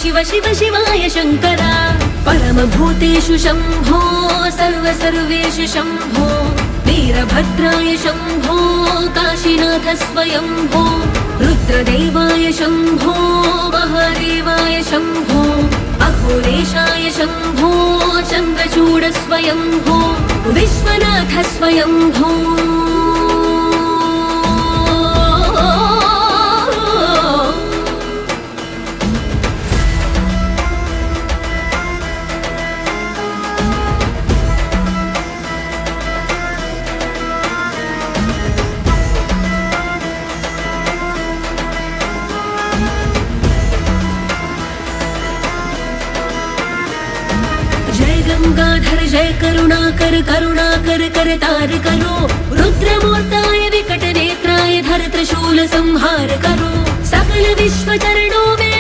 शिव शिव शिवाय शङ्करा परमभूतेषु शम्भो सर्वेषु शम्भो वीरभद्राय शम्भो काशीनाथ स्वयम्भो रुद्रदेवाय शम्भो महादेवाय शम्भो अघोरेशाय शम्भो चन्द्रचूड स्वयम्भो विश्वनाथ स्वयम्भो गंगाधर जय करुणाकर करुणाकर करतार करो रुद्रमूर्ताय विकट नेत्राय धर त्रिशूल संहार करो सकल विश्व चरणों में